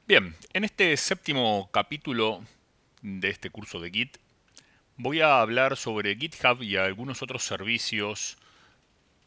Bien, en este séptimo capítulo de este curso de Git voy a hablar sobre GitHub y algunos otros servicios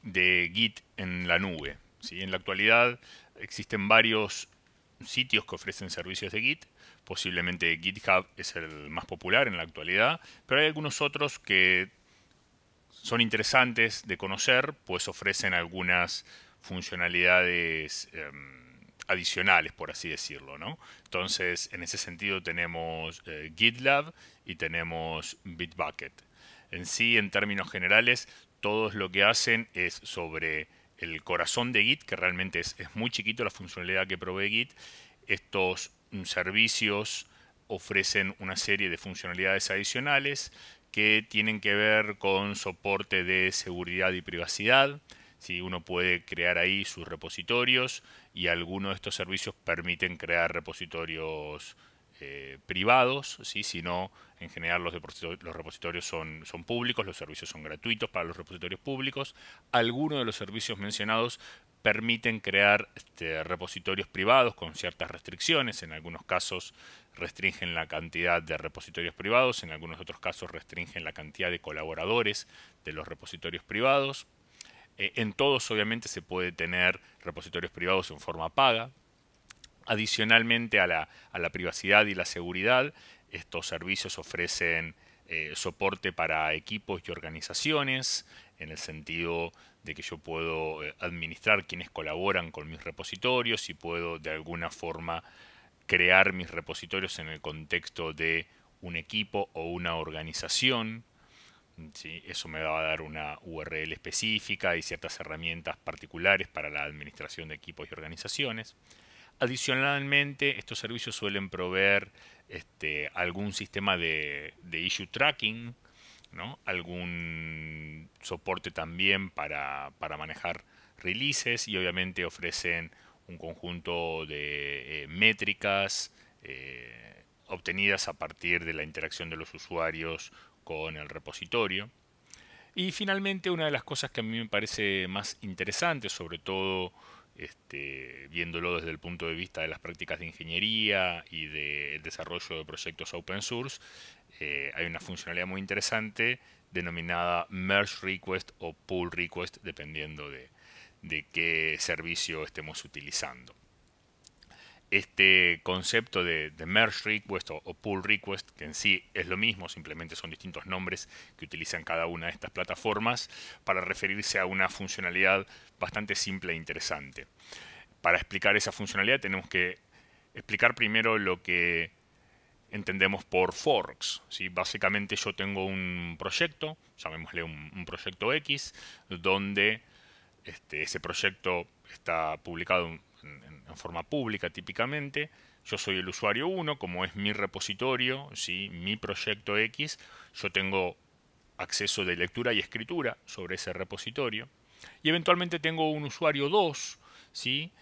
de Git en la nube. ¿Sí? En la actualidad existen varios sitios que ofrecen servicios de Git. Posiblemente GitHub es el más popular en la actualidad, pero hay algunos otros que son interesantes de conocer, pues ofrecen algunas funcionalidades adicionales, por así decirlo, ¿no? Entonces, en ese sentido tenemos GitLab y tenemos Bitbucket. En sí, en términos generales, todos lo que hacen es sobre el corazón de Git, que realmente es muy chiquito la funcionalidad que provee Git. Estos servicios ofrecen una serie de funcionalidades adicionales que tienen que ver con soporte de seguridad y privacidad. Si uno puede crear ahí sus repositorios y algunos de estos servicios permiten crear repositorios privados, ¿sí? Si no, en general los repositorios son públicos, los servicios son gratuitos para los repositorios públicos. Algunos de los servicios mencionados permiten crear repositorios privados con ciertas restricciones. En algunos casos restringen la cantidad de repositorios privados, en algunos otros casos restringen la cantidad de colaboradores de los repositorios privados. En todos obviamente se puede tener repositorios privados en forma paga. Adicionalmente a la privacidad y la seguridad, estos servicios ofrecen soporte para equipos y organizaciones, en el sentido de que yo puedo administrar quienes colaboran con mis repositorios y puedo de alguna forma crear mis repositorios en el contexto de un equipo o una organización. ¿Sí? Eso me va a dar una URL específica y ciertas herramientas particulares para la administración de equipos y organizaciones. Adicionalmente, estos servicios suelen proveer algún sistema de issue tracking, ¿no? Algún soporte también para manejar releases y obviamente ofrecen un conjunto de métricas obtenidas a partir de la interacción de los usuarios con el repositorio. Y finalmente, una de las cosas que a mí me parece más interesante, sobre todo viéndolo desde el punto de vista de las prácticas de ingeniería y del desarrollo de proyectos open source, hay una funcionalidad muy interesante denominada Merge Request o Pull Request, dependiendo de qué servicio estemos utilizando. Este concepto de merge request o pull request, que en sí es lo mismo, simplemente son distintos nombres que utilizan cada una de estas plataformas para referirse a una funcionalidad bastante simple e interesante. Para explicar esa funcionalidad tenemos que explicar primero lo que entendemos por forks. ¿Sí? Básicamente yo tengo un proyecto, llamémosle un proyecto X, donde ese proyecto está publicado en forma pública típicamente. Yo soy el usuario 1, como es mi repositorio, ¿sí? Mi proyecto X, yo tengo acceso de lectura y escritura sobre ese repositorio. Y eventualmente tengo un usuario 2, ¿sí?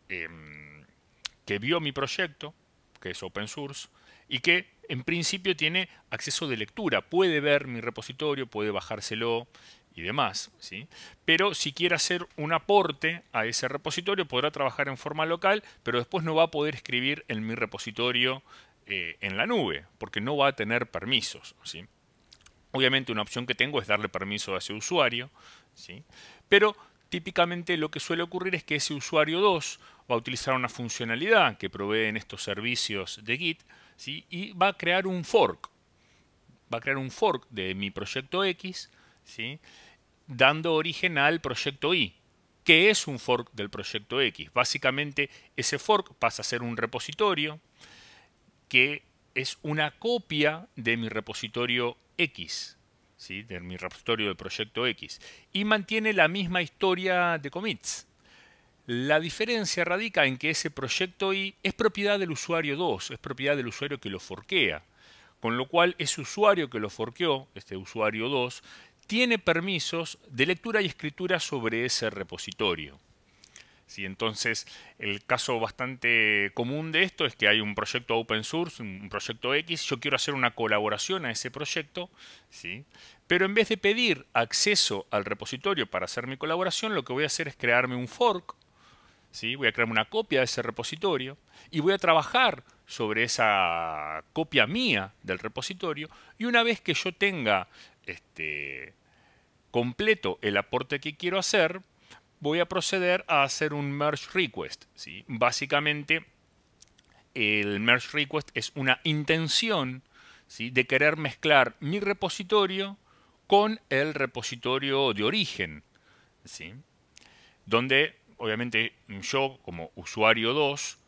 Que vio mi proyecto, que es open source, y que en principio tiene acceso de lectura, puede ver mi repositorio, puede bajárselo y demás, ¿sí? Pero si quiere hacer un aporte a ese repositorio podrá trabajar en forma local, pero después no va a poder escribir en mi repositorio en la nube, porque no va a tener permisos, ¿sí? Obviamente una opción que tengo es darle permiso a ese usuario, ¿sí? Pero típicamente lo que suele ocurrir es que ese usuario 2 va a utilizar una funcionalidad que proveen estos servicios de Git, ¿sí? Y va a crear un fork. Va a crear un fork de mi proyecto X, ¿sí? Dando origen al proyecto Y. ¿Qué es un fork del proyecto X? Básicamente ese fork pasa a ser un repositorio que es una copia de mi repositorio X, ¿sí? De mi repositorio del proyecto X, y mantiene la misma historia de commits. La diferencia radica en que ese proyecto Y es propiedad del usuario 2, es propiedad del usuario que lo forquea, con lo cual ese usuario que lo forqueó, este usuario 2, tiene permisos de lectura y escritura sobre ese repositorio. ¿Sí? Entonces, el caso bastante común de esto es que hay un proyecto open source, un proyecto X, yo quiero hacer una colaboración a ese proyecto, ¿sí? Pero en vez de pedir acceso al repositorio para hacer mi colaboración, lo que voy a hacer es crearme un fork, ¿sí? Voy a crear una copia de ese repositorio y voy a trabajar sobre esa copia mía del repositorio. Y una vez que yo tenga completo el aporte que quiero hacer, voy a proceder a hacer un merge request, ¿sí? Básicamente, el merge request es una intención, ¿sí?, de querer mezclar mi repositorio con el repositorio de origen, ¿sí?, donde obviamente yo como usuario 2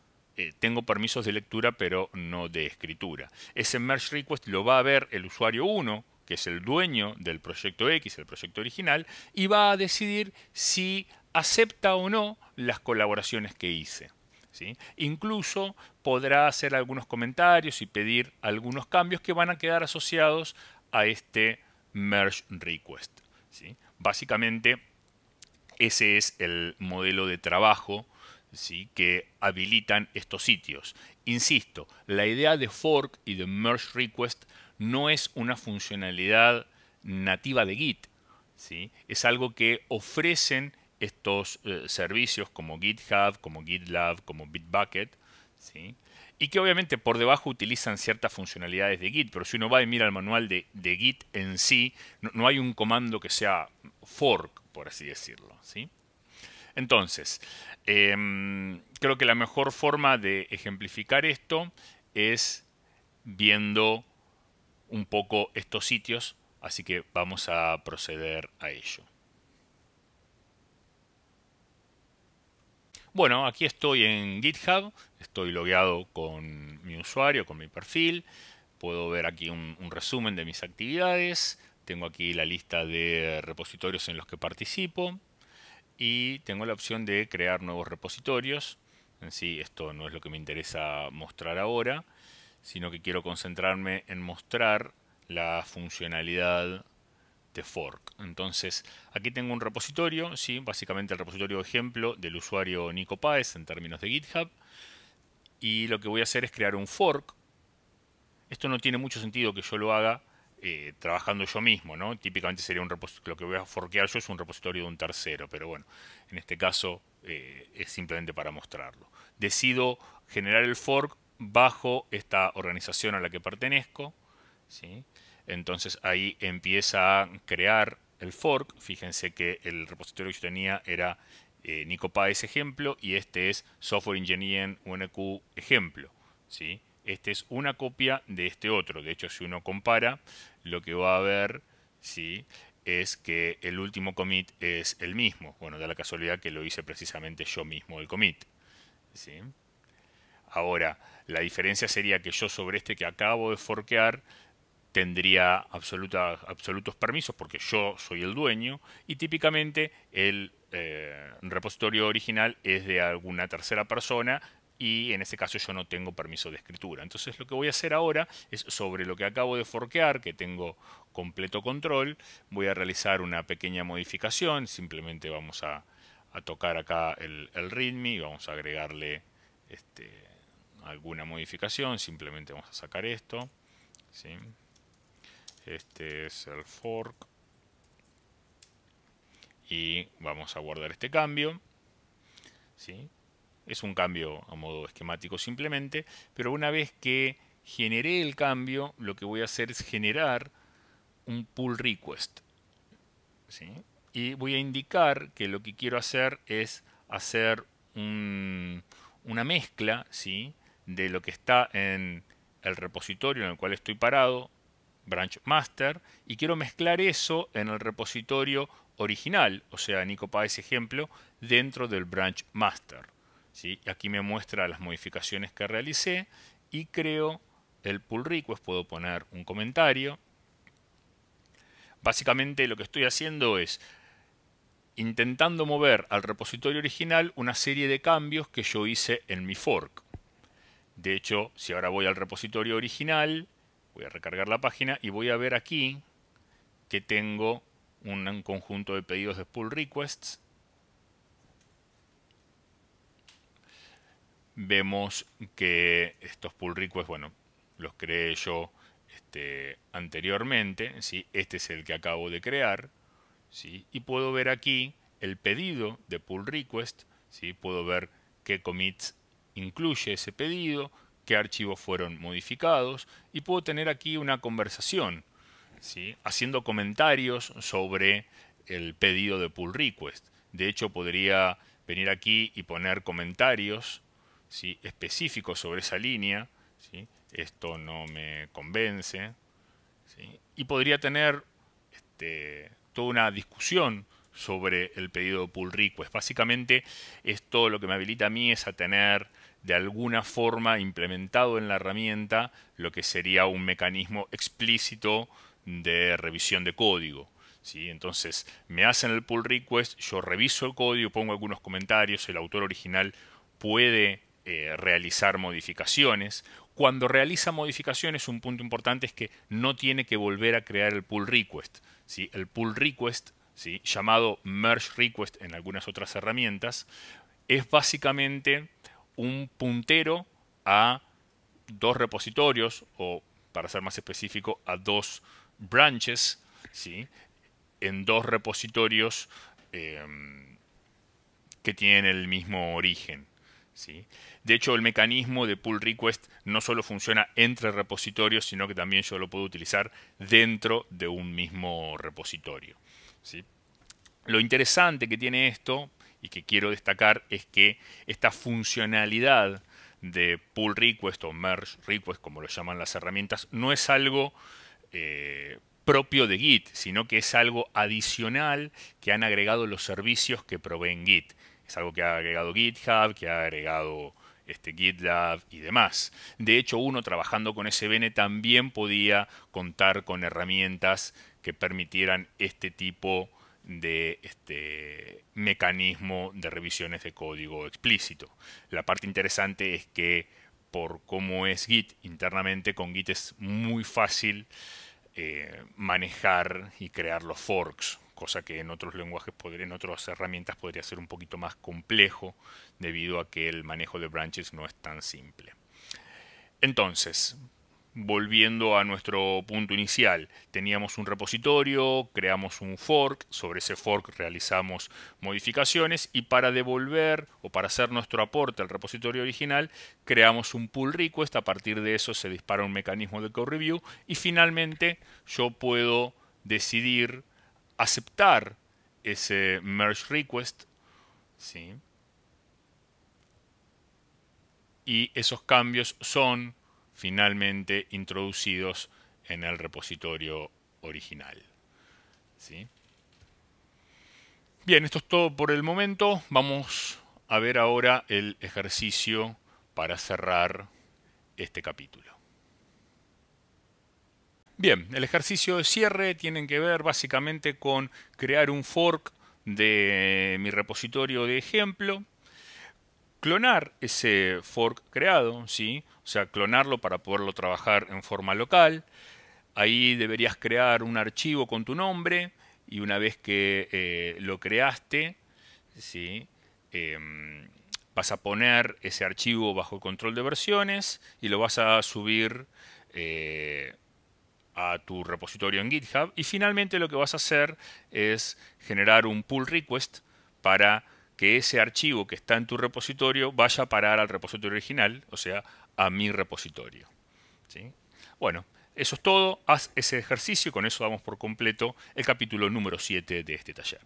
tengo permisos de lectura pero no de escritura. Ese merge request lo va a ver el usuario 1, que es el dueño del proyecto X, el proyecto original, y va a decidir si acepta o no las colaboraciones que hice, ¿sí? Incluso podrá hacer algunos comentarios y pedir algunos cambios que van a quedar asociados a este merge request, ¿sí? Básicamente, ese es el modelo de trabajo, ¿sí?, que habilitan estos sitios. Insisto, la idea de fork y de merge request no es una funcionalidad nativa de Git, ¿sí? Es algo que ofrecen estos servicios como GitHub, como GitLab, como Bitbucket, ¿sí?, y que obviamente por debajo utilizan ciertas funcionalidades de Git, pero si uno va y mira el manual de Git en sí, no hay un comando que sea fork, por así decirlo, ¿sí? Entonces, creo que la mejor forma de ejemplificar esto es viendo un poco estos sitios, así que vamos a proceder a ello. Bueno, aquí estoy en GitHub, estoy logueado con mi usuario, con mi perfil. Puedo ver aquí un resumen de mis actividades. Tengo aquí la lista de repositorios en los que participo. Y tengo la opción de crear nuevos repositorios. En sí, esto no es lo que me interesa mostrar ahora, sino que quiero concentrarme en mostrar la funcionalidad de fork. Entonces, aquí tengo un repositorio, ¿sí?, básicamente el repositorio ejemplo del usuario Nico Páez en términos de GitHub. Y lo que voy a hacer es crear un fork. Esto no tiene mucho sentido que yo lo haga trabajando yo mismo, ¿no? Típicamente sería un repositorio, lo que voy a forkear yo es un repositorio de un tercero, pero bueno, en este caso es simplemente para mostrarlo. Decido generar el fork bajo esta organización a la que pertenezco, ¿sí? Entonces ahí empieza a crear el fork. Fíjense que el repositorio que yo tenía era Nico Páez ejemplo y este es Software Engineering UNQ ejemplo, ¿sí? Este es una copia de este otro. De hecho, si uno compara, lo que va a ver, ¿sí?, es que el último commit es el mismo. Bueno, da la casualidad que lo hice precisamente yo mismo el commit, ¿sí? Ahora, la diferencia sería que yo sobre este que acabo de forkear tendría absolutos permisos porque yo soy el dueño y típicamente el repositorio original es de alguna tercera persona y en este caso yo no tengo permiso de escritura. Entonces lo que voy a hacer ahora es sobre lo que acabo de forkear, que tengo completo control, voy a realizar una pequeña modificación. Simplemente vamos a tocar acá el readme y vamos a agregarle alguna modificación. Simplemente vamos a sacar esto, ¿sí? Este es el fork y vamos a guardar este cambio, ¿sí? Es un cambio a modo esquemático simplemente, pero una vez que generé el cambio, lo que voy a hacer es generar un pull request, ¿sí? Y voy a indicar que lo que quiero hacer es hacer una mezcla, ¿sí?, de lo que está en el repositorio en el cual estoy parado, branch master, y quiero mezclar eso en el repositorio original, o sea, Nico Páez ejemplo, dentro del branch master, ¿sí? Aquí me muestra las modificaciones que realicé y creo el pull request. Puedo poner un comentario. Básicamente lo que estoy haciendo es intentando mover al repositorio original una serie de cambios que yo hice en mi fork. De hecho, si ahora voy al repositorio original, voy a recargar la página y voy a ver aquí que tengo un conjunto de pedidos de pull requests. Vemos que estos pull requests, bueno, los creé yo anteriormente, ¿sí? Este es el que acabo de crear, ¿sí? Y puedo ver aquí el pedido de pull request, ¿sí? Puedo ver qué commits incluye ese pedido, qué archivos fueron modificados, y puedo tener aquí una conversación, ¿sí?, haciendo comentarios sobre el pedido de pull request. De hecho, podría venir aquí y poner comentarios, ¿sí?, específicos sobre esa línea, ¿sí? Esto no me convence, ¿sí? Y podría tener toda una discusión sobre el pedido de pull request. Básicamente, esto lo que me habilita a mí es a tener de alguna forma implementado en la herramienta lo que sería un mecanismo explícito de revisión de código, ¿sí? Entonces, me hacen el pull request, yo reviso el código, pongo algunos comentarios, el autor original puede realizar modificaciones. Cuando realiza modificaciones, un punto importante es que no tiene que volver a crear el pull request, ¿sí? El pull request, ¿sí?, llamado merge request en algunas otras herramientas, es básicamente un puntero a dos repositorios, o para ser más específico, a dos branches, ¿sí?, en dos repositorios que tienen el mismo origen, ¿sí? De hecho, el mecanismo de pull request no solo funciona entre repositorios, sino que también yo lo puedo utilizar dentro de un mismo repositorio, ¿sí? Lo interesante que tiene esto, y que quiero destacar, es que esta funcionalidad de pull request o merge request, como lo llaman las herramientas, no es algo propio de Git, sino que es algo adicional que han agregado los servicios que proveen Git. Es algo que ha agregado GitHub, que ha agregado GitLab y demás. De hecho, uno trabajando con SVN también podía contar con herramientas que permitieran este tipo de mecanismo de revisiones de código explícito. La parte interesante es que por cómo es Git internamente, con Git es muy fácil manejar y crear los forks, cosa que en otros lenguajes, en otras herramientas podría ser un poquito más complejo debido a que el manejo de branches no es tan simple. Entonces, volviendo a nuestro punto inicial, teníamos un repositorio, creamos un fork, sobre ese fork realizamos modificaciones y para devolver o para hacer nuestro aporte al repositorio original, creamos un pull request. A partir de eso se dispara un mecanismo de code review y finalmente yo puedo decidir aceptar ese merge request, ¿sí?, y esos cambios son finalmente introducidos en el repositorio original, ¿sí? Bien, esto es todo por el momento. Vamos a ver ahora el ejercicio para cerrar este capítulo. Bien, el ejercicio de cierre tiene que ver básicamente con crear un fork de mi repositorio de ejemplo, clonar ese fork creado, ¿sí?, o sea, clonarlo para poderlo trabajar en forma local. Ahí deberías crear un archivo con tu nombre y una vez que lo creaste, ¿sí?, vas a poner ese archivo bajo control de versiones y lo vas a subir a tu repositorio en GitHub. Y finalmente lo que vas a hacer es generar un pull request para que ese archivo que está en tu repositorio vaya a parar al repositorio original, o sea, a mi repositorio, ¿sí? Bueno, eso es todo. Haz ese ejercicio y con eso damos por completo el capítulo número 7 de este taller.